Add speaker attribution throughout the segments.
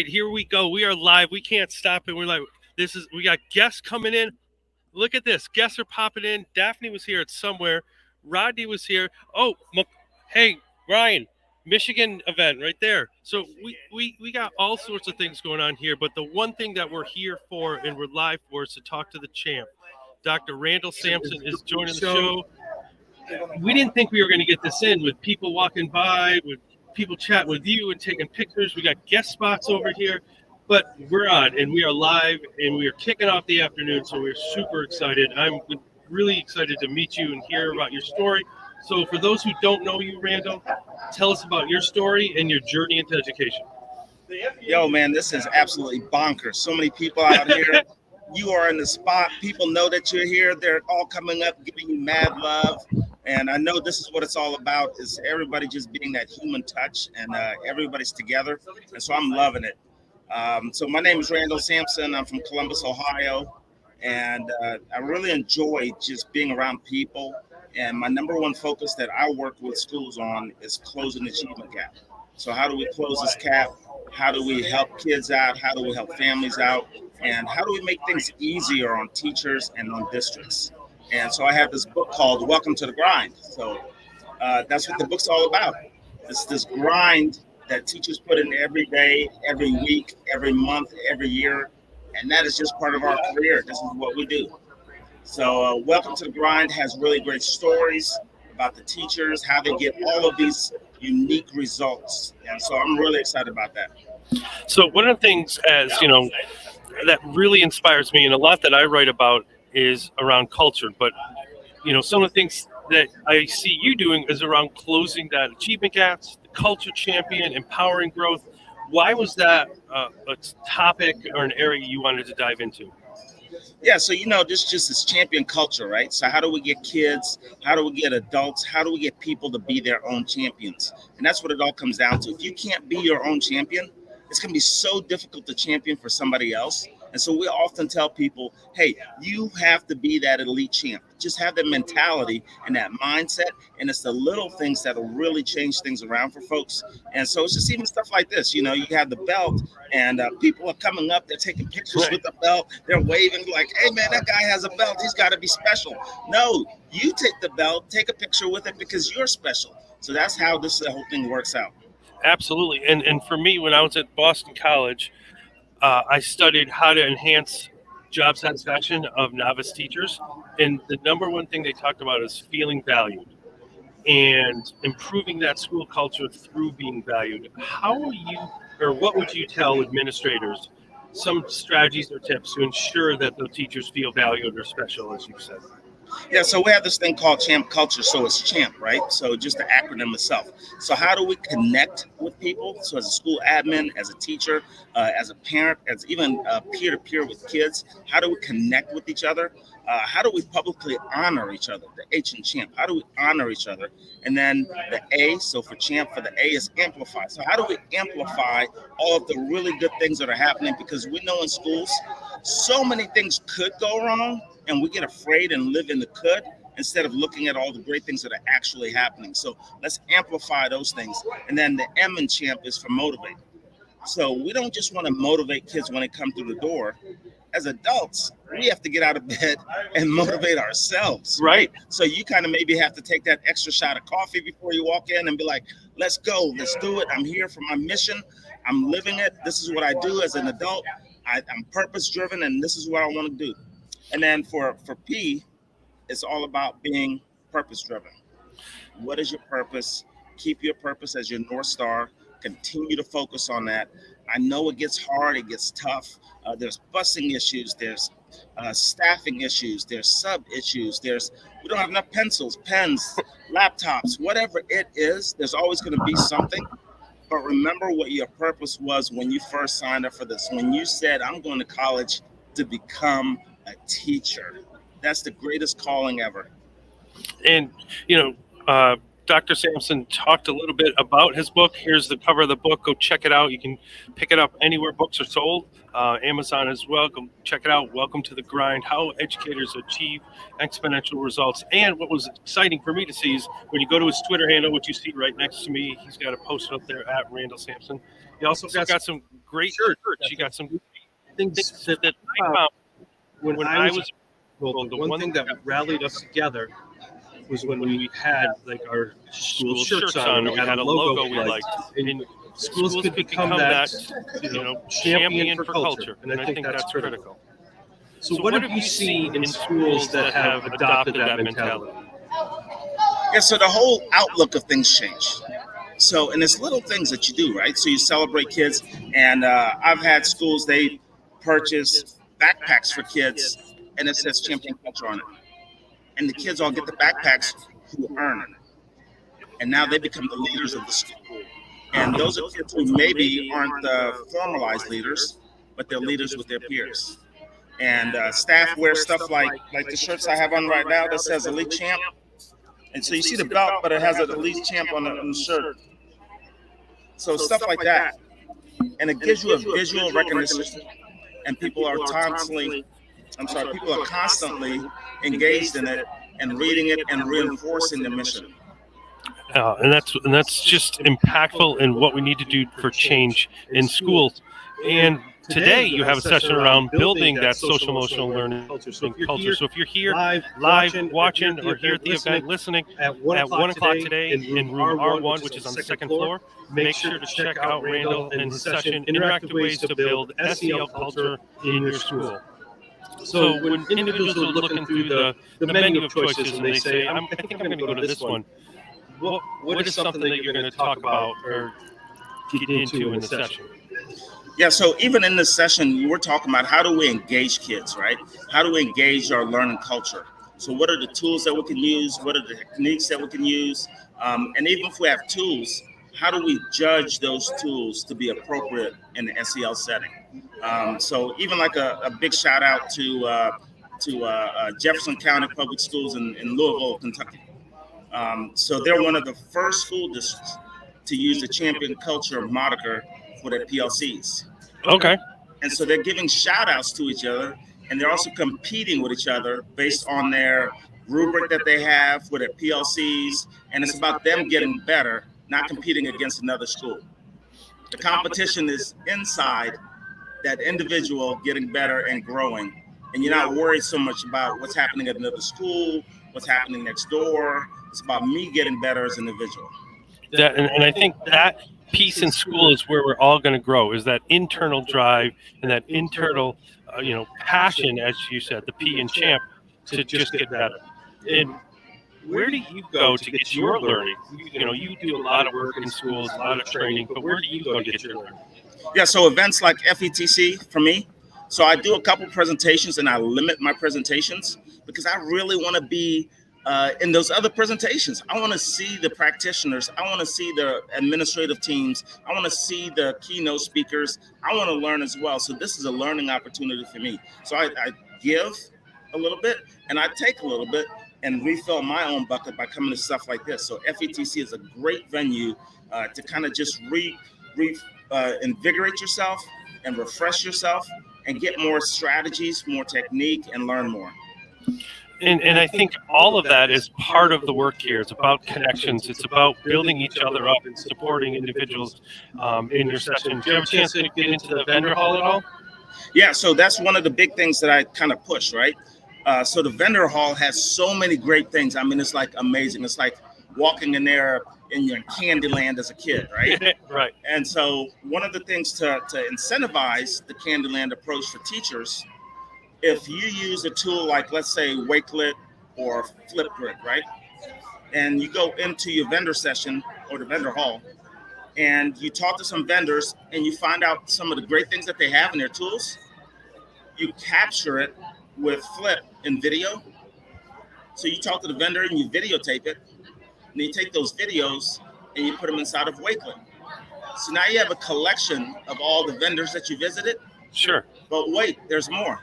Speaker 1: right, here we go. We are live. We can't stop it. We're like, we got guests coming in. Look at this. Guests are popping in. Daphne was here at somewhere. Rodney was here. Oh, hey, Ryan, Michigan event right there. So we got all sorts of things going on here. But the one thing that we're here for and we're live for is to talk to the champ. Dr. Randall Sampson is joining the show. We didn't think we were going to get this in with people walking by, with people chatting with you and taking pictures. We got guest spots over here, but we're on and we are live and we are kicking off the afternoon. So we're super excited. I'm really excited to meet you and hear about your story. So for those who don't know you, Randall, tell us about your story and your journey into education.
Speaker 2: Yo, man, this is absolutely bonkers. So many people out here. You are in the spot. People know that you're here. They're all coming up, giving you mad love. And I know this is what it's all about, is everybody just being that human touch, and everybody's together. And so I'm loving it. So my name is Randall Sampson. I'm from Columbus, Ohio. And I really enjoy just being around people. And my number one focus that I work with schools on is closing the achievement gap. So how do we close this gap? How do we help kids out? How do we help families out? And how do we make things easier on teachers and on districts? And so I have this book called Welcome to the Grind. So that's what the book's all about. It's this grind that teachers put in every day, every week, every month, every year. And that is just part of our career. This is what we do. So Welcome to the Grind has really great stories about the teachers, how they get all of these unique results. And so I'm really excited about that.
Speaker 1: So one of the things, as you know, that really inspires me and a lot that I write about is around culture. But, you know, some of the things that I see you doing is around closing that achievement gaps, the culture champion, empowering growth. Why was that a topic or an area you wanted to dive into?
Speaker 2: Yeah, so this just is champion culture, right? So how do we get kids? How do we get adults? How do we get people to be their own champions? And that's what it all comes down to. If you can't be your own champion, it's going to be so difficult to champion for somebody else. And so we often tell people, hey, you have to be that elite champ. Just have that mentality and that mindset. And it's the little things that'll really change things around for folks. And so it's just even stuff like this. You have the belt and people are coming up. They're taking pictures with the belt. They're waving like, hey, man, that guy has a belt. He's got to be special. No, you take the belt, take a picture with it because you're special. So that's how this whole thing works out.
Speaker 1: Absolutely. And for me, when I was at Boston College, I studied how to enhance job satisfaction of novice teachers. And the number one thing they talked about is feeling valued and improving that school culture through being valued. How will you, or what would you tell administrators, some strategies or tips to ensure that the teachers feel valued or special, as you said?
Speaker 2: Yeah, so we have this thing called champ culture. So it's champ, right? So just the acronym itself. So how do we connect with people? So as a school admin, as a teacher, as a parent, as even peer-to-peer with kids, how do we connect with each other? How do we publicly honor each other? The H in champ. How do we honor each other? And then the A, so for champ, for the A is amplify. So how do we amplify all of the really good things that are happening? Because we know in schools, so many things could go wrong, and we get afraid and live in the could instead of looking at all the great things that are actually happening. So let's amplify those things. And then the M in champ is for motivate. So we don't just want to motivate kids when they come through the door. As adults, we have to get out of bed and motivate ourselves.
Speaker 1: Right.
Speaker 2: So you kind of maybe have to take that extra shot of coffee before you walk in and be like, let's go, let's do it. I'm here for my mission. I'm living it. This is what I do as an adult. I'm purpose driven, and this is what I want to do. And then for P, it's all about being purpose driven. What is your purpose? Keep your purpose as your North Star. Continue to focus on that. I know it gets hard. It gets tough. There's busing issues. There's staffing issues. There's sub issues. We don't have enough pencils, pens, laptops, whatever it is. There's always going to be something. But remember what your purpose was when you first signed up for this. When you said, I'm going to college to become a teacher. That's the greatest calling ever.
Speaker 1: And, Dr. Sampson talked a little bit about his book. Here's the cover of the book. Go check it out. You can pick it up anywhere books are sold, Amazon as well. Go check it out. Welcome to the Grind: How Educators Achieve Exponential Results. And what was exciting for me to see is when you go to his Twitter handle, which you see right next to me, he's got a post up there at Randall Sampson. He also got some great shirts. He got some things that I found when I was. Well, the one thing that rallied us together was when we had like our school shirts on, and we had a logo we liked, and schools could become that champion for culture, and I think that's critical. So what have you seen in schools that have adopted that mentality?
Speaker 2: Yeah, so the whole outlook of things change. So, and it's little things that you do, right? So you celebrate kids, and I've had schools, they purchase backpacks for kids, and it says champion culture on it. And the kids all get the backpacks who earn it. And now they become the leaders of the school. And those are kids who maybe aren't the formalized leaders, but they're leaders with their peers. And staff wear stuff like the shirts I have on right now that says Elite Champ. And so you see the belt, but it has an Elite Champ on the shirt. So stuff like that. And it gives you a visual recognition. And people are constantly engaged in it and reading it and reinforcing the mission.
Speaker 1: And that's just impactful in what we need to do for change in schools. And today you have a session around building that social emotional learning culture. So if you're here live watching or here at the event listening at 1 o'clock today in room R1, which is on the second floor, make sure to check out Randall and his session, Interactive Ways to Build SEL Culture in Your School. So when individuals are looking through the menu of choices and they say, I think I'm going to go to this one, what is something that you're going to talk about or get into in the session?
Speaker 2: Yeah, so even in this session, we're talking about how do we engage kids, right? How do we engage our learning culture? So what are the tools that we can use? What are the techniques that we can use? And even if we have tools, how do we judge those tools to be appropriate in the SEL setting? So even like a big shout out to Jefferson County Public Schools in Louisville, Kentucky. So they're one of the first school districts to use the champion culture moniker for their PLCs.
Speaker 1: Okay.
Speaker 2: And so they're giving shout outs to each other, and they're also competing with each other based on their rubric that they have for their PLCs. And it's about them getting better, not competing against another school. The competition is inside that individual getting better and growing. And you're not worried so much about what's happening at another school, what's happening next door. It's about me getting better as an individual.
Speaker 1: And I think that piece in school is where we're all going to grow, is that internal drive and that internal, passion, as you said, the P in champ, to just get better. And where do you go to get your learning? You do a lot of work in schools, a lot of training, but where do you go to get your learning?
Speaker 2: Yeah, so events like FETC for me. So I do a couple presentations and I limit my presentations because I really want to be in those other presentations. I want to see the practitioners. I want to see the administrative teams. I want to see the keynote speakers. I want to learn as well. So this is a learning opportunity for me. So I give a little bit and I take a little bit and refill my own bucket by coming to stuff like this. So FETC is a great venue to kind of just invigorate yourself and refresh yourself and get more strategies, more technique, and learn more.
Speaker 1: And I think all of that is part of the work here. It's about connections. It's about building each other up and supporting individuals in your session. Do you have a chance to get into the vendor hall at all?
Speaker 2: Yeah, so that's one of the big things that I kind of push, right? So the vendor hall has so many great things. I mean, it's like amazing. It's like walking in there in your candy land as a kid, right?
Speaker 1: Right.
Speaker 2: And so one of the things to incentivize the Candyland approach for teachers, if you use a tool like, let's say, Wakelet or Flipgrid, right? And you go into your vendor session or the vendor hall and you talk to some vendors and you find out some of the great things that they have in their tools, you capture it with Flip in video. So you talk to the vendor and you videotape it, and you take those videos and you put them inside of Wakelet. So now you have a collection of all the vendors that you visited.
Speaker 1: Sure.
Speaker 2: But wait, there's more.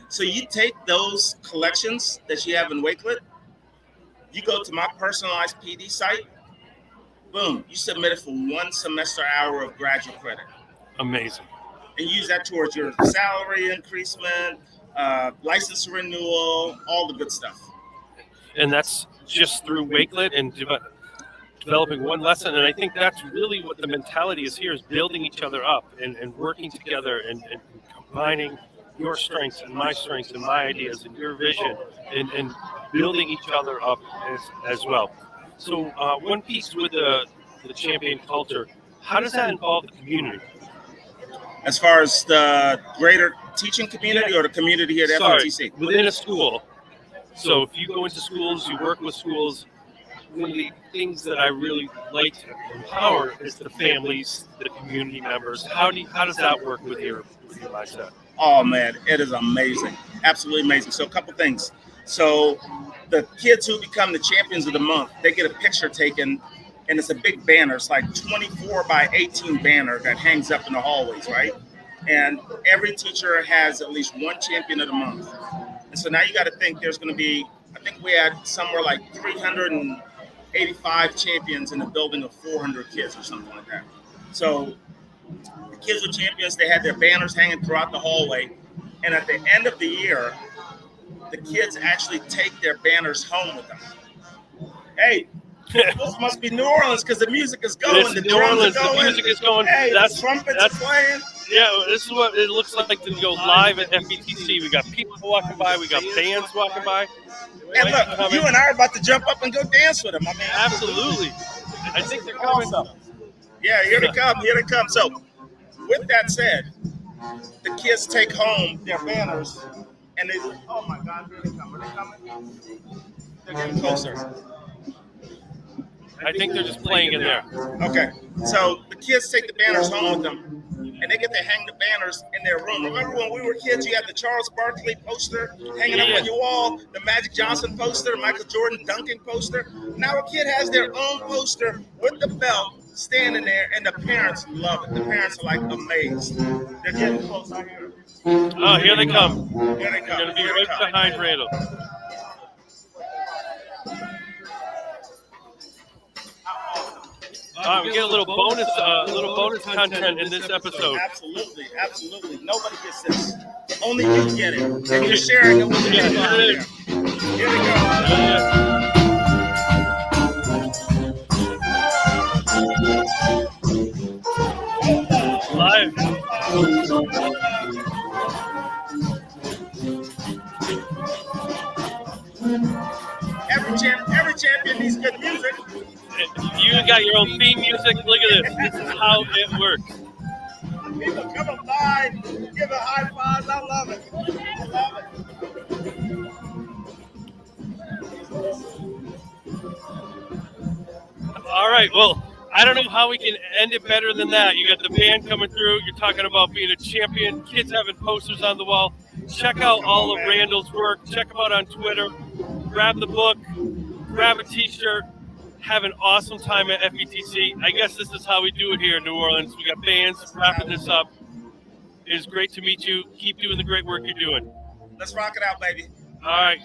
Speaker 2: So you take those collections that you have in Wakelet You go to my personalized PD site, boom, you submit it for 1 semester hour of graduate credit.
Speaker 1: Amazing.
Speaker 2: And use that towards your salary increasement, license renewal, all the good stuff.
Speaker 1: And that's just through Wakelet and developing one lesson. And I think that's really what the mentality is here, is building each other up and working together and combining your strengths and my ideas and your vision and building each other up as well. So one piece with the champion culture, how does that involve the community?
Speaker 2: As far as the greater teaching community or the community here at FTC?
Speaker 1: Within a school. So if you go into schools, you work with schools, one of the things that I really like to empower is the families, the community members. How does that work with your mindset?
Speaker 2: Oh man, it is amazing. Absolutely amazing. So a couple things. So the kids who become the champions of the month, they get a picture taken, and it's a big banner. It's like 24 by 18 banner that hangs up in the hallways, right? And every teacher has at least one champion of the month. And so now you got to think there's going to be, I think we had somewhere like 385 champions in a building of 400 kids or something like that. So the kids were champions. They had their banners hanging throughout the hallway. And at the end of the year, the kids actually take their banners home with them. Hey, this must be New Orleans because the music is going. The drums are going.
Speaker 1: The music is going.
Speaker 2: Hey, the trumpets are playing.
Speaker 1: Yeah, this is what it looks like to go live at FETC. We got people walking by. We got bands walking by.
Speaker 2: And look, you and I are about to jump up and go dance with them. I mean,
Speaker 1: absolutely. I think they're coming.
Speaker 2: Yeah, here they come. Here they come. So, with that said, the kids take home their banners, and they. Oh my God, here they come. Are they coming? They're getting closer.
Speaker 1: I think they're just playing in there.
Speaker 2: Okay, so the kids take the banners home with them, and they get to hang the banners in their room. Remember when we were kids, you had the Charles Barkley poster hanging up on your wall, the Magic Johnson poster, the Michael Jordan Duncan poster. Now a kid has their own poster with the belt standing there, and the parents love it. The parents are like amazed. They're getting close out here.
Speaker 1: Oh, here they come.
Speaker 2: Here they come.
Speaker 1: They're going to be right behind Randall. We get a little bonus content in this episode.
Speaker 2: Absolutely, absolutely. Nobody gets this. Only you get it. And you're sharing it with the people out there. Here we go.
Speaker 1: Live.
Speaker 2: Every champion needs good music.
Speaker 1: You got your own theme music. Look at this. This is how it works.
Speaker 2: People come by, give a high five. I love it. I love it.
Speaker 1: All right. Well, I don't know how we can end it better than that. You got the band coming through. You're talking about being a champion. Kids having posters on the wall. Check out all of Randall's work. Check him out on Twitter. Grab the book. Grab a T-shirt. Have an awesome time at FETC. I guess this is how we do it here in New Orleans. We got bands wrapping this up. It is great to meet you. Keep doing the great work you're doing.
Speaker 2: Let's rock it out, baby.
Speaker 1: All right.